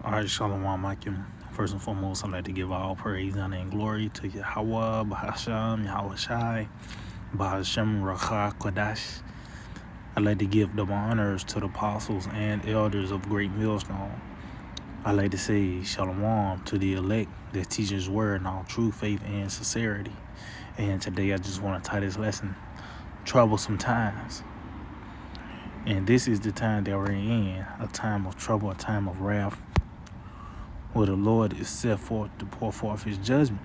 All right, Shalom Akim. First and foremost, I'd like to give all praise, honor, and glory to Yahweh, Bahasham, Yahweh Shai, Bahashem, Racha, Kodash. I'd like to give double honors to the apostles and elders of Great Millstone. I'd like to say Shalom to the elect that teach His word in all true faith and sincerity. And today I just want to title this lesson, Troublesome Times. And this is the time that we're in, a time of trouble, a time of wrath, where the Lord is set forth to pour forth His judgment.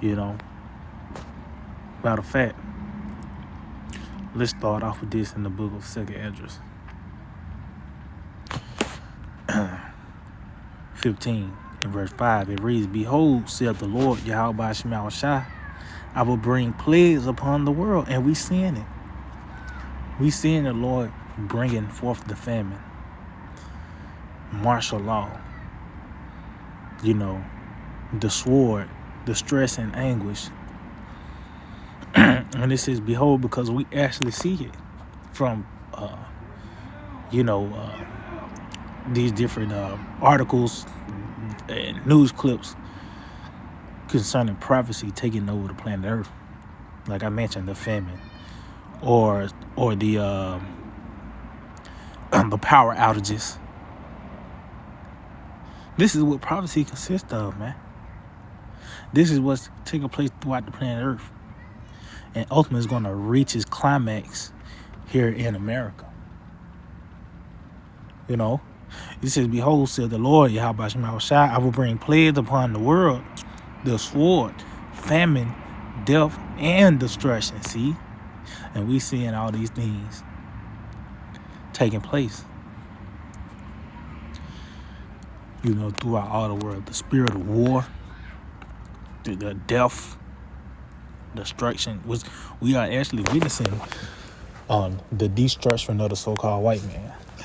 Matter of fact, let's start off with this in the book of 2 Esdras 15 and verse 5. It reads, Behold, saith the Lord, Yahweh Shema Shai, I will bring plagues upon the world. And we seeing it. We seeing the Lord bringing forth the famine, martial law, the sword, the stress and anguish. And it says, behold, because we actually see it from, these different articles and news clips concerning prophecy taking over the planet Earth. Like I mentioned, the famine or the power outages. This is what prophecy consists of, man. This is what's taking place throughout the planet Earth. And ultimately is going to reach its climax here in America. It says, Behold, said the Lord, Yahweh Shema Shai, I will bring plagues upon the world, the sword, famine, death, and destruction. See? And we seeing all these things taking place. Throughout all the world. The spirit of war, the death, destruction, which we are actually witnessing on the destruction of the so-called white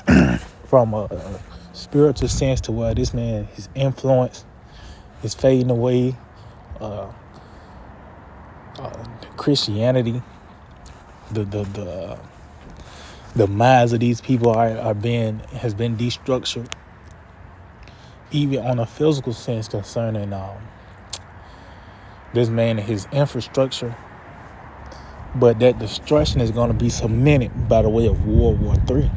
man. From a spiritual sense to where this man, his influence is fading away. Christianity, the minds of these people has been destructured. Even on a physical sense concerning this man and his infrastructure. But that destruction is going to be cemented by the way of World War III.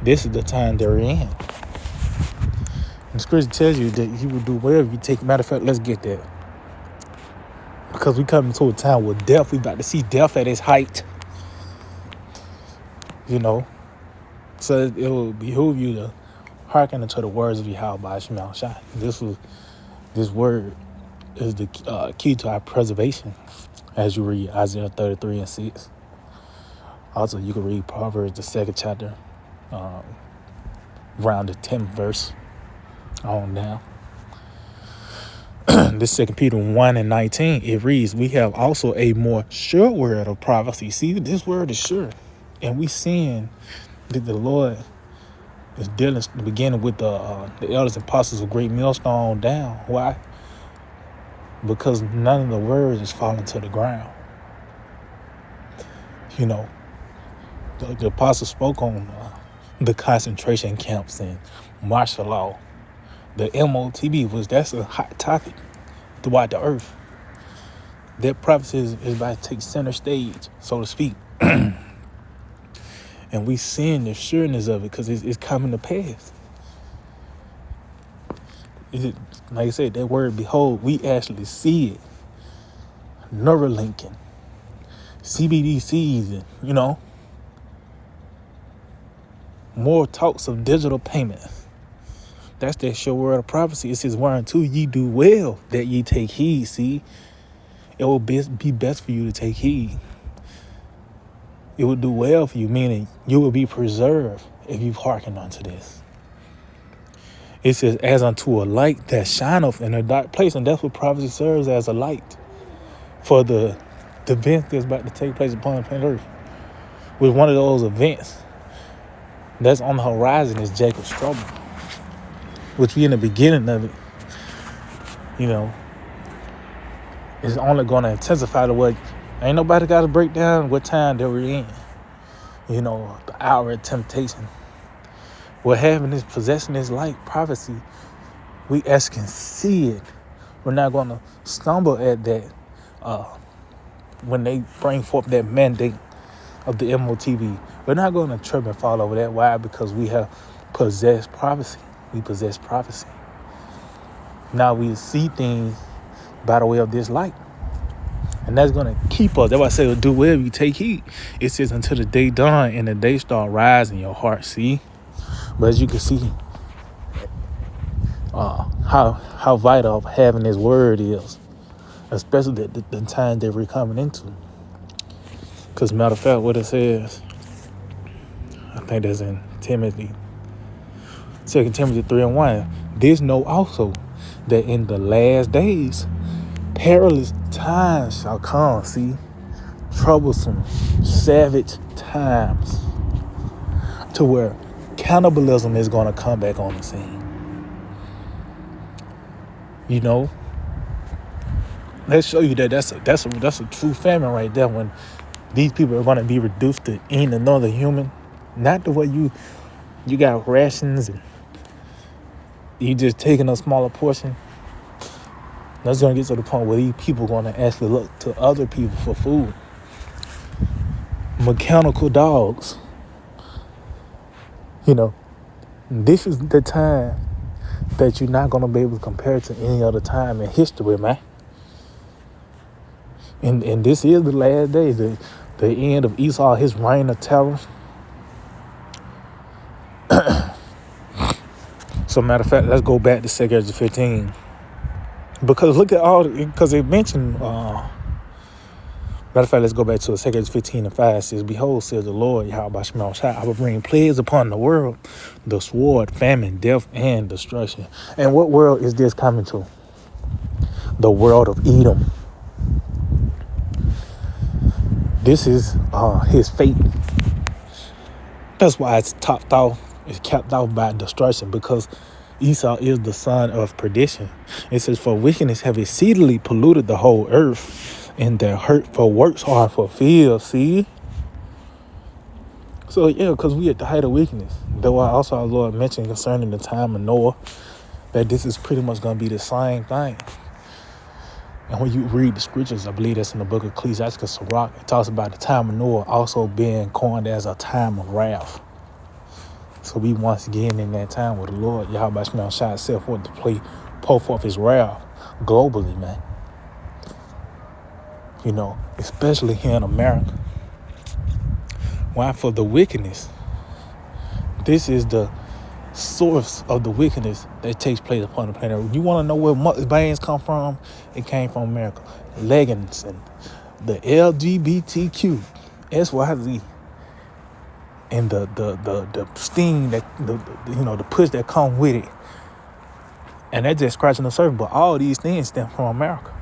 This is the time they're in. And Scripture tells you that He will do whatever you take. Matter of fact, let's get that. Because we come into a time where death, we about to see death at its height. So it will behoove you to hearken unto the words of Yahweh Shema Shai. This word is the key to our preservation, as you read Isaiah 33 and 6. Also, you can read Proverbs, the 2nd chapter, around the 10th verse on down. This 2 Peter 1 and 19, it reads, We have also a more sure word of prophecy. See, this word is sure. And we seeing that the Lord is dealing, beginning with the elders and apostles of Great Millstone down. Why? Because none of the words is falling to the ground. The apostles spoke on the concentration camps and martial law. The MOTB that's a hot topic throughout the earth. That prophecy is about to take center stage, so to speak. And we seeing the sureness of it because it's coming to pass. Like I said, that word behold, we actually see it. Neuralinking, CBDCs, and, more talks of digital payments. That's that sure word of prophecy. It says, whereunto ye do well that ye take heed. See, it will be best for you to take heed. It will do well for you, meaning you will be preserved if you've hearkened unto this. It says, as unto a light that shineth in a dark place. And that's what prophecy serves as, a light for the event that's about to take place upon the planet Earth. With one of those events that's on the horizon is Jacob's trouble, which we in the beginning of it, is only going to intensify the way. Ain't nobody got to break down what time that we're in. the hour of temptation. What having this possession is like prophecy. We as can see it. We're not going to stumble at that when they bring forth that mandate of the MOTV. We're not going to trip and fall over that. Why? Because we have possessed prophecy. We possess prophecy. Now we see things by the way of this light. And that's going to keep us. That's why I say, do whatever you take heed. It says until the day dawn and the day start rising in your heart. See? But as you can see, how vital having this word is, especially the time that we're coming into. Because matter of fact, what it says, I think that's in Timothy, 2 Timothy 3:1. This know also that in the last days perilous times shall come. See, troublesome, savage times, to where cannibalism is going to come back on the scene. Let's show you that that's a true famine right there, when these people are going to be reduced to eating another human. Not the way you got rations and you just taking a smaller portion. That's going to get to the point where these people are going to actually look to other people for food. Mechanical dogs. This is the time that you're not going to be able to compare to any other time in history, man. And this is the last day, the end of Esau, his reign of terror. So matter of fact, let's go back to 2 15. Because look at because it mentioned, matter of fact, let's go back to 2 15:5. It says, behold, says the Lord, Yahweh Shema Shai, I will bring plagues upon the world, the sword, famine, death, and destruction. And what world is this coming to? The world of Edom. This is his fate. That's why it's topped off. It's capped off by destruction, because Esau is the son of perdition. It says, for wickedness have exceedingly polluted the whole earth, and their hurtful works are fulfilled. See? So yeah, because we at the height of wickedness. That's why also our Lord mentioned concerning the time of Noah, that this is pretty much going to be the same thing. And when you read the scriptures, I believe that's in the book of Ecclesiastes, Sirach, it talks about the time of Noah also being coined as a time of wrath. So we once again in that time where the Lord, Yahweh Shema Shai, set forth to pour forth his wrath globally, man. Especially here in America. Why? For the wickedness. This is the source of the wickedness that takes place upon the planet. You want to know where bands come from? It came from America. Leggings and the LGBTQ, SYZ, and the sting that the push that come with it, and that's just scratching the surface. But all these things stem from America.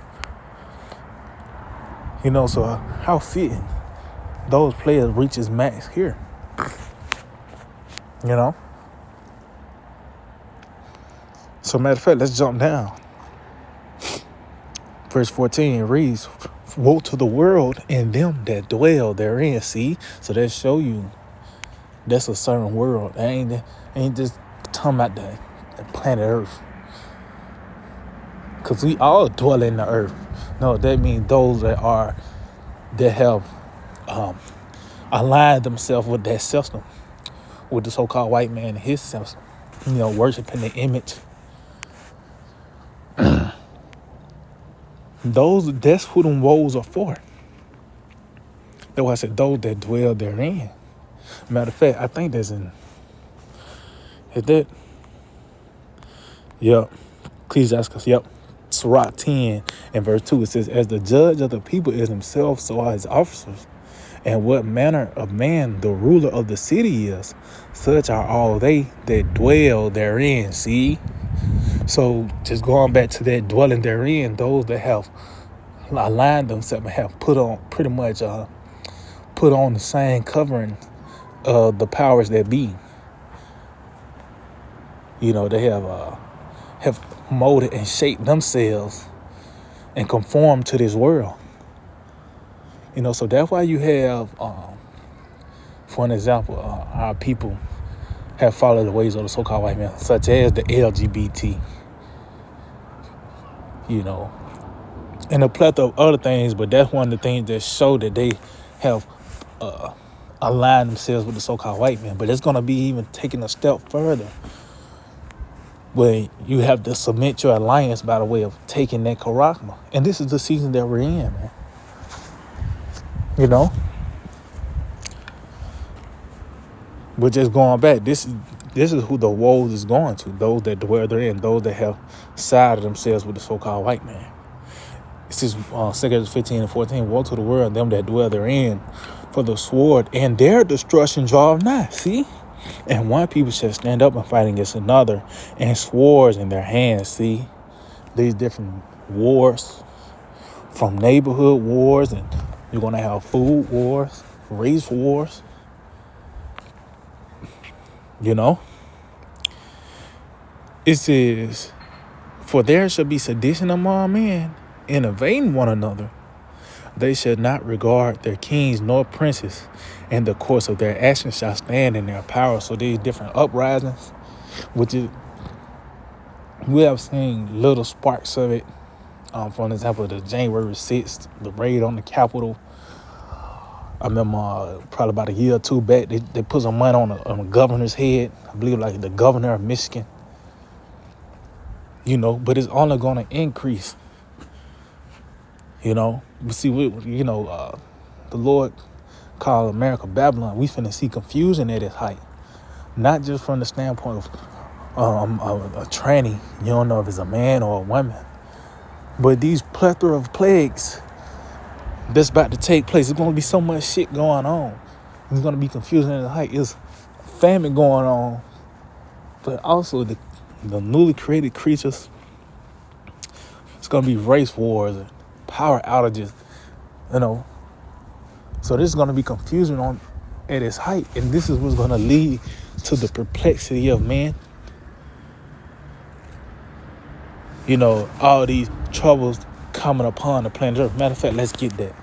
So how fitting those players reach his max here. So matter of fact, let's jump down. Verse 14 reads, woe to the world and them that dwell therein. See? So that show you that's a certain world. Ain't just talking about the planet Earth. Because we all dwell in the earth. No, that means those that have aligned themselves with that system, with the so-called white man and his system, worshiping the image. That's who them woes are for. That's why I said those that dwell therein. Matter of fact, I think is that? Yep. Ecclesiastes, yep. Sirach 10 and verse 2, it says, as the judge of the people is himself, so are his officers. And what manner of man the ruler of the city is, such are all they that dwell therein. See? So just going back to that dwelling therein, those that have aligned themselves and have put on the same covering of the powers that be. They have molded and shaped themselves and conformed to this world. So that's why you have For an example, our people have followed the ways of the so-called white man, such as the LGBT, you know, and a plethora of other things. But that's one of the things that show that they have aligned themselves with the so-called white man. But it's going to be even taking a step further, where you have to submit your alliance by the way of taking that charagma. And this is the season that we're in, man. You know? But just going back, this is who the woes is going to. Those that dwell therein, those that have sided themselves with the so-called white man. It says 2 15 and 14, woe to the world, them that dwell therein, for the sword and their destruction draweth nigh. See? And one people shall stand up and fight against another, and swords in their hands. See? These different wars, from neighborhood wars, and you're going to have food wars, race wars. You know? It says, for there shall be sedition among men, innovating one another. They shall not regard their kings nor princes, and the course of their actions shall stand in their power. So these different uprisings, which is, we have seen little sparks of it. For example, the January 6th, the raid on the Capitol. I remember probably about a year or two back, they put some money on the governor's head. I believe like the governor of Michigan. You know, but it's only going to increase. You know, but see, the Lord called America Babylon. We finna see confusion at its height, not just from the standpoint of a tranny. You don't know if it's a man or a woman, but these plethora of plagues that's about to take place. There's going to be so much shit going on. It's going to be confusion at its height. It's famine going on, but also the newly created creatures. It's going to be race wars and power outages, you know. So this is going to be confusion at its height, and this is what's going to lead to the perplexity of man. You know, all these troubles coming upon the planet Earth. Matter of fact, let's get that.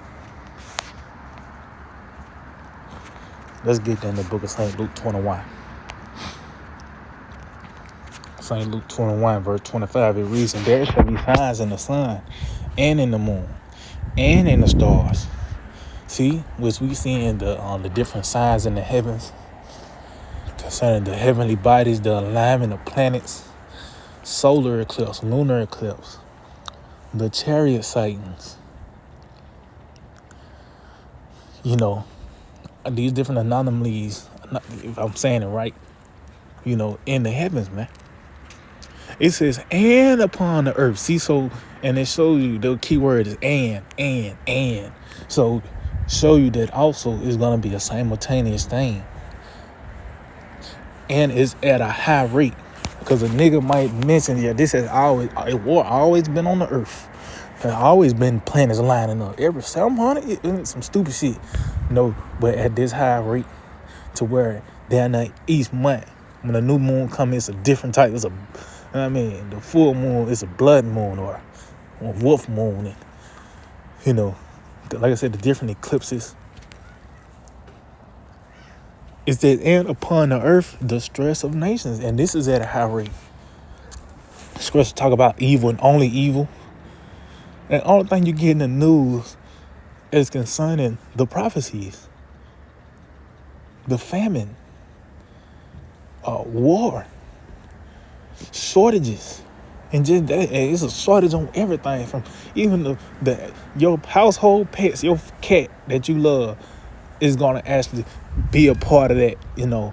Let's get that in the book of St. Luke 21. St. Luke 21, verse 25, it reads, and there shall be signs in the sun, and in the moon, and in the stars. See, which we see in the different signs in the heavens concerning the heavenly bodies, the alignment of planets, solar eclipse, lunar eclipse, the chariot sightings. You know, these different anomalies, if I'm saying it right, you know, in the heavens, man. It says, and upon the earth. See, so, and it shows you the key word is and. So, show you that also is going to be a simultaneous thing. And it's at a high rate. Because a nigga might mention, yeah, this has always been on the earth. There's always been planets lining up. Every 700, some stupid shit. No, but at this high rate, to where down there each month, when a new moon comes, it's a different type. The full moon is a blood moon or wolf moon. And, you know, like I said, the different eclipses. It says, and upon the earth, the stress of nations. And this is at a high rate. Scripture talk about evil and only evil. And all the thing you get in the news is concerning the prophecies, the famine, war, shortages. And just that, it's a shortage on everything, from even your household pets, your cat that you love is going to actually be a part of that, you know.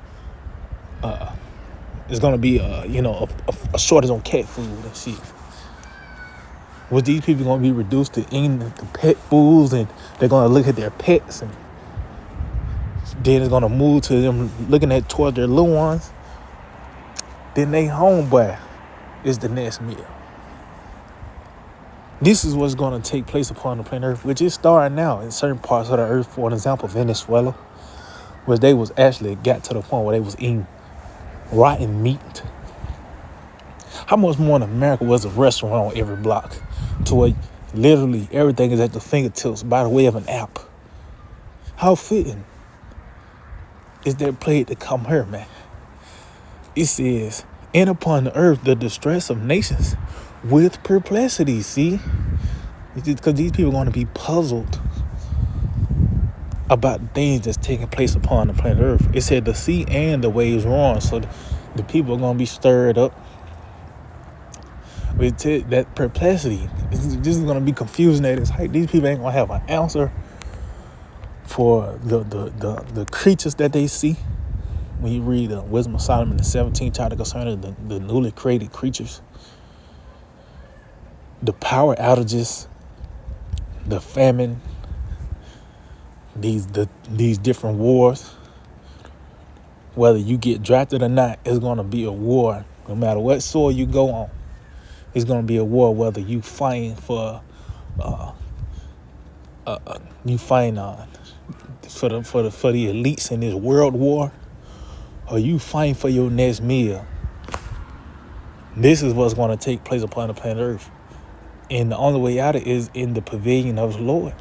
It's going to be, a shortage on cat food and shit. With these people going to be reduced to eating the pet foods, and they're going to look at their pets, and then it's going to move to them looking toward their little ones. Then they homeboy is the next meal. This is what's going to take place upon the planet Earth, which is starting now in certain parts of the earth. For an example, Venezuela, where they was actually got to the point where they was eating rotten meat. How much more in America was a restaurant on every block, to where literally everything is at the fingertips by the way of an app? How fitting. is that plague to come here, man. It says, and upon the earth the distress of nations with perplexity. See, because these people are going to be puzzled about things that's taking place upon the planet Earth. It said the sea and the waves roaring, so the people are going to be stirred up with that perplexity. This is going to be confusing at its height. These people ain't going to have an answer for the creatures that they see. When you read Wisdom of Solomon, the 17th chapter concerning the newly created creatures, the power outages, the famine, these different wars, whether you get drafted or not, it's going to be a war. No matter what soil you go on, it's going to be a war. Whether you fighting for the elites in this world war, or you fighting for your next meal. This is what's going to take place upon the planet Earth, and the only way out is in the pavilion of the Lord.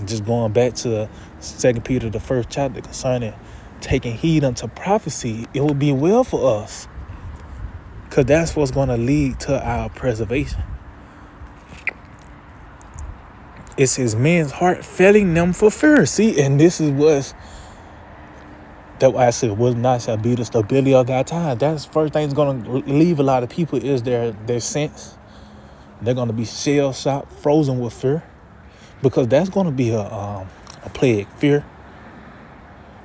Just going back to 2 Peter, the 1st chapter, concerning taking heed unto prophecy, it will be well for us, because that's what's going to lead to our preservation. It says, men's heart failing them for fear. See, and this is that why I said, wisdom not shall be the stability of that time. That's the first thing that's going to leave a lot of people is their sense. They're going to be shell-shocked, frozen with fear, because that's going to be a plague. Fear,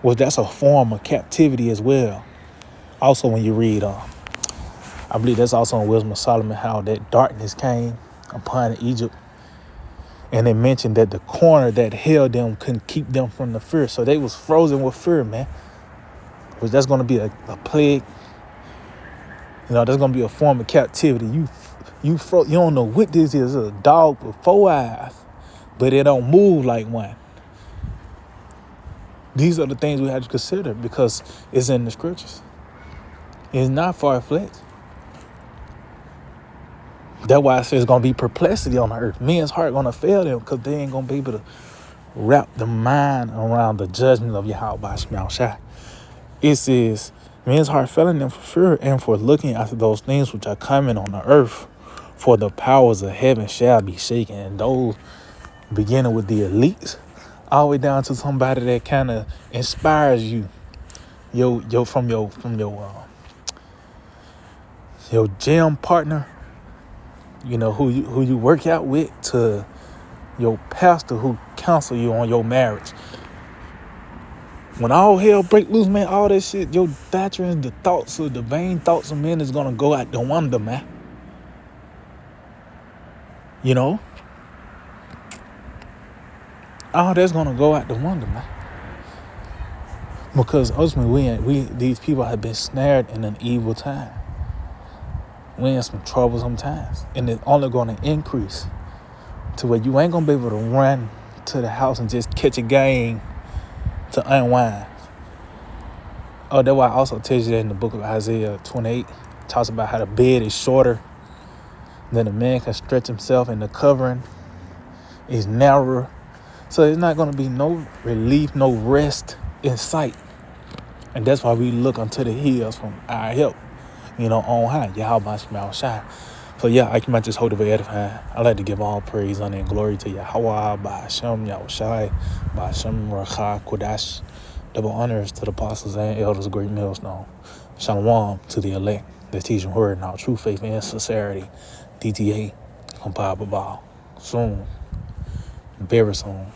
well, that's a form of captivity as well. Also, when you read, I believe that's also in Wisdom of Solomon, how that darkness came upon Egypt. And they mentioned that the corner that held them couldn't keep them from the fear. So they was frozen with fear, man. Which that's going to be a plague. That's going to be a form of captivity. You don't know what this is. It's a dog with 4 eyes, but it don't move like one. These are the things we have to consider, because it's in the scriptures. It's not far-fetched. That's why I say it's going to be perplexity on the earth. Men's heart going to fail them, because they ain't going to be able to wrap the mind around the judgment of Yahweh Shema Shai. It says, men's heart failing them for fear and for looking after those things which are coming on the earth, for the powers of heaven shall be shaken. And those, beginning with the elites, all the way down to somebody that kind of inspires you, from your gym partner, who you work out with, to your pastor who counsel you on your marriage. When all hell break loose, man, all that shit, your doctrine, the vain thoughts of men is gonna go out the window, man. All that's gonna go out the window, man. Because ultimately, these people have been snared in an evil time. We're in some troublesome times, and it's only gonna increase to where you ain't gonna be able to run to the house and just catch a game to unwind. Oh, that's why I also tells you that in the book of Isaiah 28, talks about how the bed is shorter than a man can stretch himself, and the covering is narrower. So there's not going to be no relief, no rest in sight. And that's why we look unto the hills from our help, on high. Yahweh Shema Shai. So yeah, I can just hold it edifying. I like to give all praise, honor, and glory to Yahweh, Ba'ashem, Yahushai, Ba'ashem, Racha, Kodash. Double honors to the apostles and elders of Great Millstone. Shalom to the elect that teach and word in our true faith and sincerity. DTA, compiled by soon, very soon.